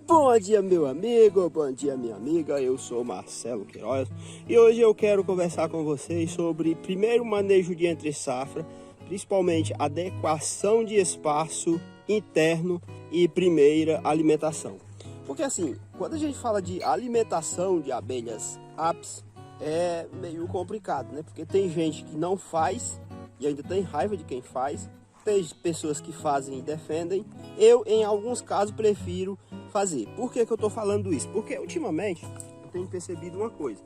Bom dia, meu amigo, bom dia, minha amiga. Eu sou Marcelo Queiroz e hoje eu quero conversar com vocês sobre primeiro manejo de entre safra, principalmente adequação de espaço interno e primeira alimentação. Porque assim, quando a gente fala de alimentação de abelhas apis, é meio complicado, né? Porque tem gente que não faz e ainda tem raiva de quem faz. Tem pessoas que fazem e defendem. Eu, em alguns casos, prefiro fazer. Por que eu estou falando isso? Porque ultimamente eu tenho percebido uma coisa.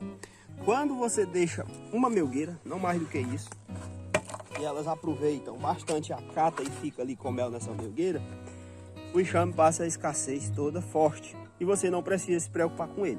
Quando você deixa uma melgueira, não mais do que isso, e elas aproveitam bastante a cata e fica ali com mel nessa melgueira, o enxame passa a escassez toda forte e você não precisa se preocupar com ele.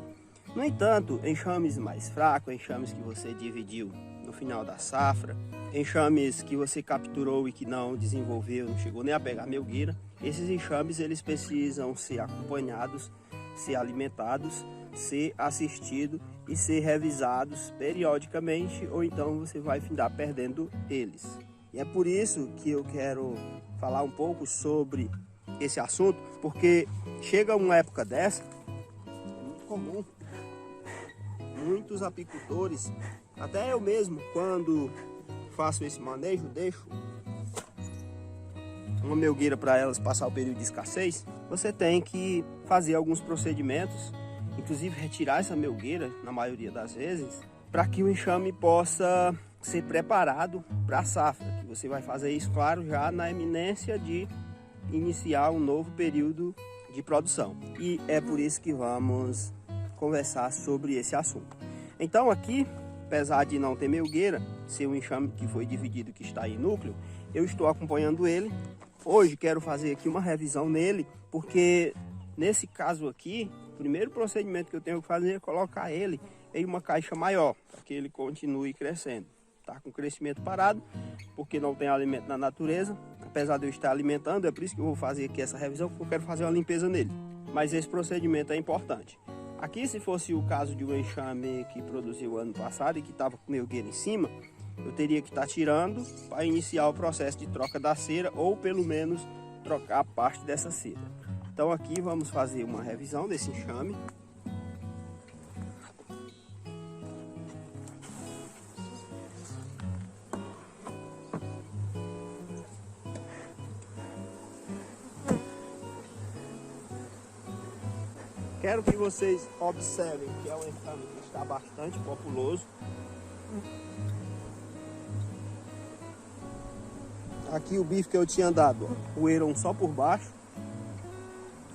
No entanto, enxames mais fracos, enxames que você dividiu no final da safra, enxames que você capturou e que não desenvolveu, não chegou nem a pegar melgueira, esses enxames eles precisam ser acompanhados, ser alimentados, ser assistidos e ser revisados periodicamente, ou então você vai findar perdendo eles. E é por isso que eu quero falar um pouco sobre esse assunto, porque chega uma época dessa, é muito comum, muitos apicultores, até eu mesmo, quando faço esse manejo, deixo uma melgueira para elas passar o período de escassez, você tem que fazer alguns procedimentos, inclusive retirar essa melgueira, na maioria das vezes, para que o enxame possa ser preparado para a safra, que você vai fazer isso, claro, já na iminência de iniciar um novo período de produção. E é por isso que vamos conversar sobre esse assunto. Então aqui, apesar de não ter melgueira, ser um enxame que foi dividido, que está em núcleo, eu estou acompanhando ele. Hoje quero fazer aqui uma revisão nele, porque nesse caso aqui, o primeiro procedimento que eu tenho que fazer é colocar ele em uma caixa maior, para que ele continue crescendo. Está com crescimento parado, porque não tem alimento na natureza. Apesar de eu estar alimentando, é por isso que eu vou fazer aqui essa revisão, porque eu quero fazer uma limpeza nele. Mas esse procedimento é importante. Aqui, se fosse o caso de um enxame que produziu ano passado e que estava com melgueira em cima, eu teria que estar tirando para iniciar o processo de troca da cera, ou pelo menos trocar parte dessa cera. Então aqui vamos fazer uma revisão desse enxame. Quero que vocês observem que é um enxame que está bastante populoso. Aqui o bife que eu tinha dado, roeram só por baixo.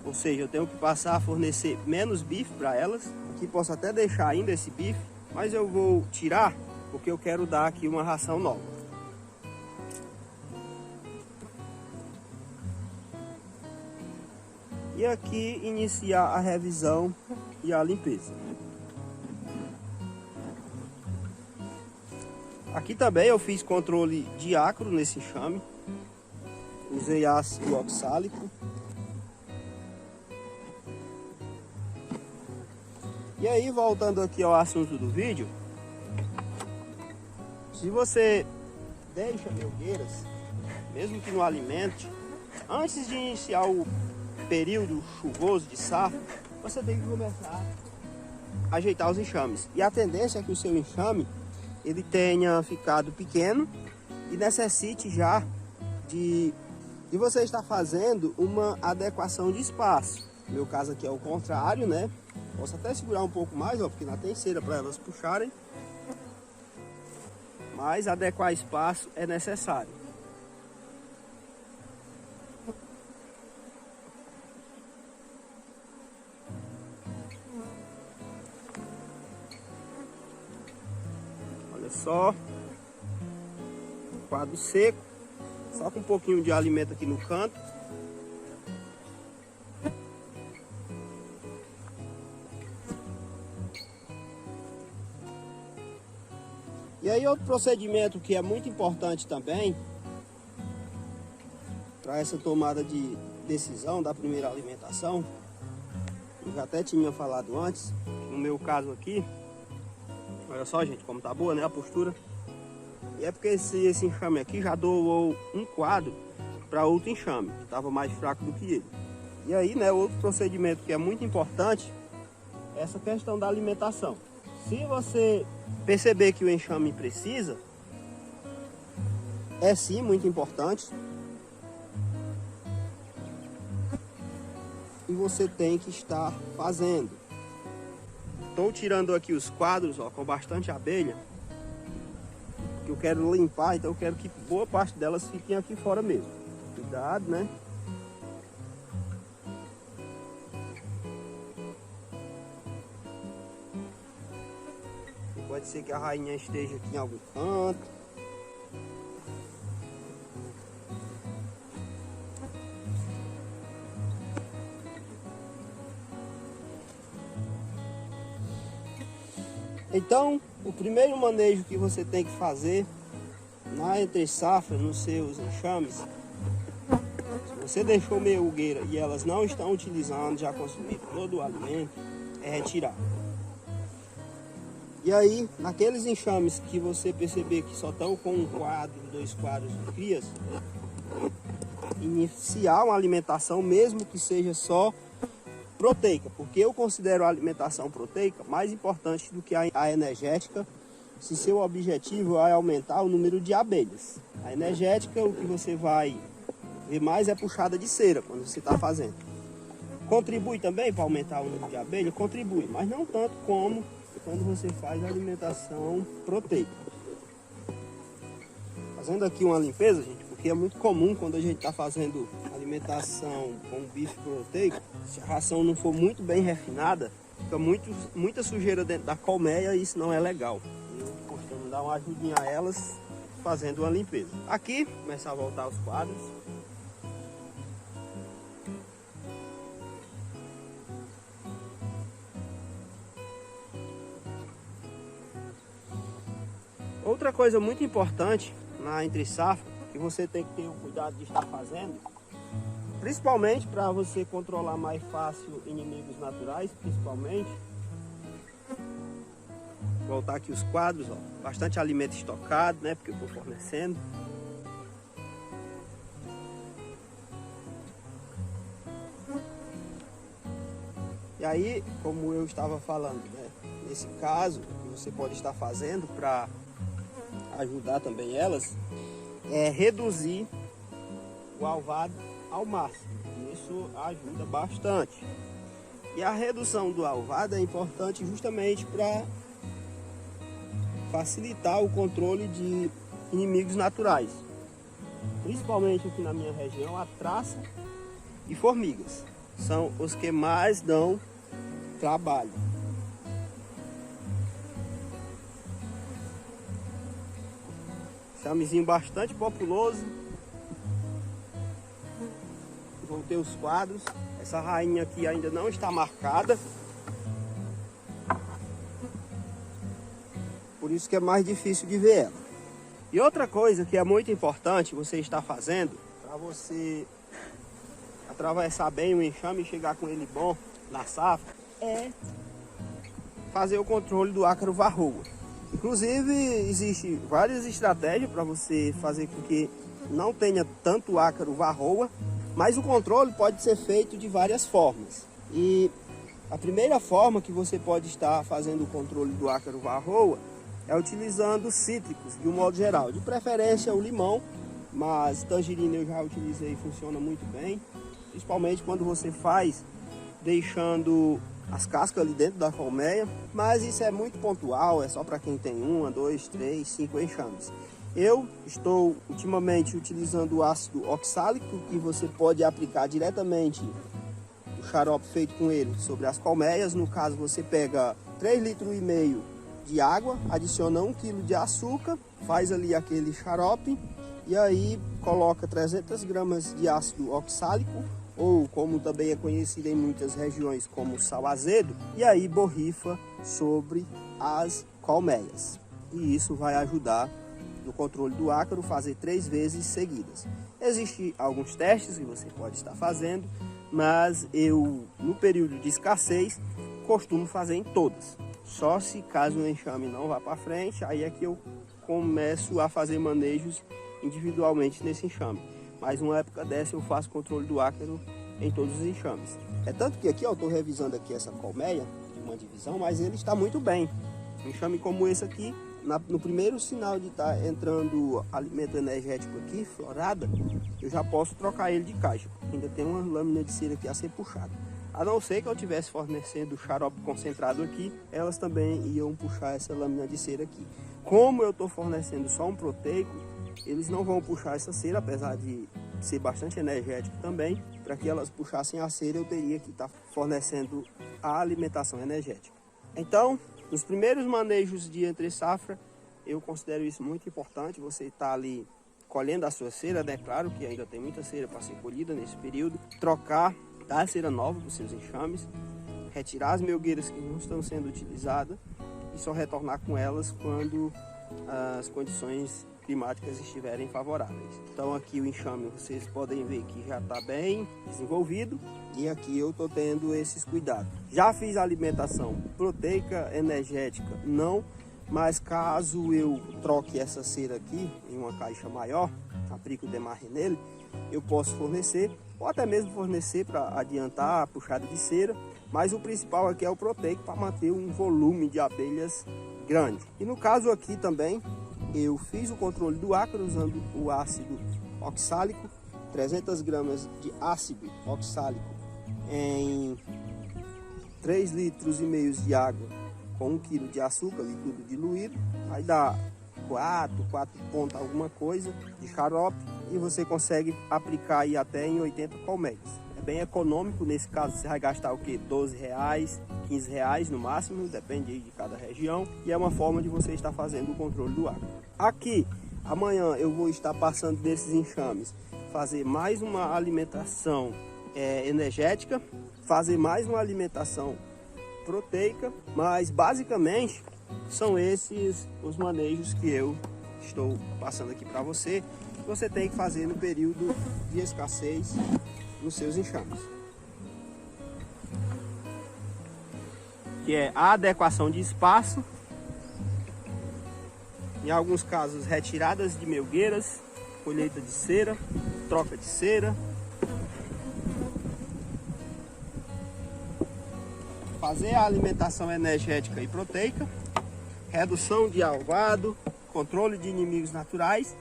Ou seja, eu tenho que passar a fornecer menos bife para elas. Aqui posso até deixar ainda esse bife, mas eu vou tirar porque eu quero dar aqui uma ração nova. E aqui iniciar a revisão e a limpeza. Aqui também eu fiz controle de acro nesse enxame. Usei ácido oxálico. E aí, voltando aqui ao assunto do vídeo, se você deixa melgueiras, mesmo que não alimente, antes de iniciar o período chuvoso de safra, você tem que começar a ajeitar os enxames. E a tendência é que o seu enxame ele tenha ficado pequeno e necessite já de você estar fazendo uma adequação de espaço. No meu caso aqui é o contrário, né? Posso até segurar um pouco mais, ó, porque não tem cera para elas puxarem. Mas adequar espaço é necessário. Olha só, quadro seco, só com um pouquinho de alimento aqui no canto. E aí outro procedimento que é muito importante também, para essa tomada de decisão da primeira alimentação, eu já até tinha falado antes, no meu caso aqui, olha só gente, como tá boa, né, a postura. E é porque esse enxame aqui já doou um quadro para outro enxame, que estava mais fraco do que ele. E aí, né, outro procedimento que é muito importante é essa questão da alimentação. Se você perceber que o enxame precisa, é sim muito importante. E você tem que estar fazendo. Estou tirando aqui os quadros, ó, com bastante abelha, que eu quero limpar, então eu quero que boa parte delas fiquem aqui fora mesmo. Cuidado, né? Pode ser que a rainha esteja aqui em algum canto. Então, o primeiro manejo que você tem que fazer na entre-safra, nos seus enxames, se você deixou meia hogueira e elas não estão utilizando, já consumiram todo o alimento, é retirar. E aí, naqueles enxames que você perceber que só estão com um quadro, 2 quadros de crias, iniciar uma alimentação, mesmo que seja só proteica, porque eu considero a alimentação proteica mais importante do que a energética, se seu objetivo é aumentar o número de abelhas. A energética, o que você vai ver mais é puxada de cera quando você está fazendo. Contribui também para aumentar o número de abelhas? Contribui, mas não tanto como quando você faz a alimentação proteica. Fazendo aqui uma limpeza, gente, porque é muito comum quando a gente está fazendo alimentação com bife proteico, se a ração não for muito bem refinada, fica muita sujeira dentro da colmeia e isso não é legal. Eu costumo dar uma ajudinha a elas fazendo uma limpeza. Aqui, começar a voltar os quadros. Outra coisa muito importante na entre-safra, que você tem que ter o cuidado de estar fazendo, principalmente para você controlar mais fácil inimigos naturais, principalmente. Voltar aqui os quadros, ó, bastante alimento estocado, né, porque eu estou fornecendo. E aí, como eu estava falando, né, nesse caso, o que você pode estar fazendo para ajudar também elas, é reduzir o alvado ao máximo. Isso ajuda bastante. E a redução do alvado é importante justamente para facilitar o controle de inimigos naturais. Principalmente aqui na minha região, a traça e formigas são os que mais dão trabalho. Chamezinho bastante populoso. Voltei os quadros. Essa rainha aqui ainda não está marcada. Por isso que é mais difícil de ver ela. E outra coisa que é muito importante você estar fazendo, para você atravessar bem o enxame e chegar com ele bom na safra, é fazer o controle do ácaro varroa. Inclusive, existem várias estratégias para você fazer com que não tenha tanto ácaro varroa, mas o controle pode ser feito de várias formas. E a primeira forma que você pode estar fazendo o controle do ácaro varroa é utilizando cítricos, de um modo geral. De preferência o limão, mas tangerina eu já utilizei e funciona muito bem. Principalmente quando você faz deixando as cascas ali dentro da colmeia, mas isso é muito pontual, é só para quem tem 1, 2, 3, 5 enxames. Eu estou ultimamente utilizando o ácido oxálico, que você pode aplicar diretamente o xarope feito com ele sobre as colmeias. No caso, você pega 3,5 litros de água, adiciona 1 kg de açúcar, faz ali aquele xarope e aí coloca 300 gramas de ácido oxálico, ou como também é conhecido em muitas regiões como sal azedo, e aí borrifa sobre as colmeias. E isso vai ajudar no controle do ácaro, fazer 3 vezes seguidas. Existem alguns testes que você pode estar fazendo, mas eu, no período de escassez, costumo fazer em todas. Só se caso o enxame não vá para frente, aí é que eu começo a fazer manejos individualmente nesse enxame. Mas uma época dessa eu faço controle do ácaro em todos os enxames. É tanto que aqui, ó, eu estou revisando aqui essa colmeia, uma divisão, mas ele está muito bem. Um enxame como esse aqui, no primeiro sinal de estar entrando alimento energético aqui, florada, eu já posso trocar ele de caixa. Ainda tem uma lâmina de cera aqui a ser puxada. A não ser que eu estivesse fornecendo xarope concentrado aqui, elas também iam puxar essa lâmina de cera aqui. Como eu estou fornecendo só um proteico, eles não vão puxar essa cera, apesar de ser bastante energético também. Para que elas puxassem a cera, eu teria que estar fornecendo a alimentação energética. Então, nos primeiros manejos de entre safra, eu considero isso muito importante. Você está ali colhendo a sua cera, né? Claro que ainda tem muita cera para ser colhida nesse período. Trocar, dar cera nova para os seus enxames, retirar as melgueiras que não estão sendo utilizadas e só retornar com elas quando as condições climáticas estiverem favoráveis. Então aqui o enxame, vocês podem ver que já está bem desenvolvido e aqui eu estou tendo esses cuidados. Já fiz a alimentação proteica, energética, não, mas caso eu troque essa cera aqui em uma caixa maior, aplique o demarre nele, eu posso fornecer, ou até mesmo fornecer para adiantar a puxada de cera, mas o principal aqui é o proteico para manter um volume de abelhas grande. E no caso aqui também, eu fiz o controle do ácaro usando o ácido oxálico, 300 gramas de ácido oxálico em 3,5 litros de água com 1 kg de açúcar, tudo diluído, aí dá 4 pontos alguma coisa de xarope e você consegue aplicar aí até em 80 colmeias. É bem econômico, nesse caso você vai gastar o que? R$12, R$15 no máximo, depende de cada região, e é uma forma de você estar fazendo o controle do ácaro. Aqui, amanhã eu vou estar passando desses enxames, fazer mais uma alimentação energética, fazer mais uma alimentação proteica, mas basicamente são esses os manejos que eu estou passando aqui para você, que você tem que fazer no período de escassez nos seus enxames. Que é a adequação de espaço, em alguns casos retiradas de melgueiras, colheita de cera, troca de cera, fazer a alimentação energética e proteica, redução de alvado, controle de inimigos naturais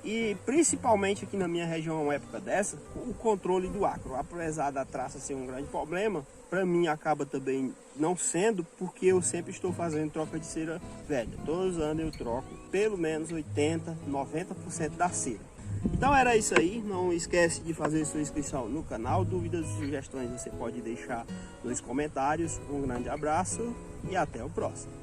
e principalmente aqui na minha região, uma época dessa, o controle do ácaro. Apesar da traça ser um grande problema, para mim acaba também não sendo, porque eu sempre estou fazendo troca de cera velha. Todos os anos eu troco pelo menos 80, 90% da cera. Então era isso aí, não esquece de fazer sua inscrição no canal. Dúvidas e sugestões você pode deixar nos comentários. Um grande abraço e até o próximo.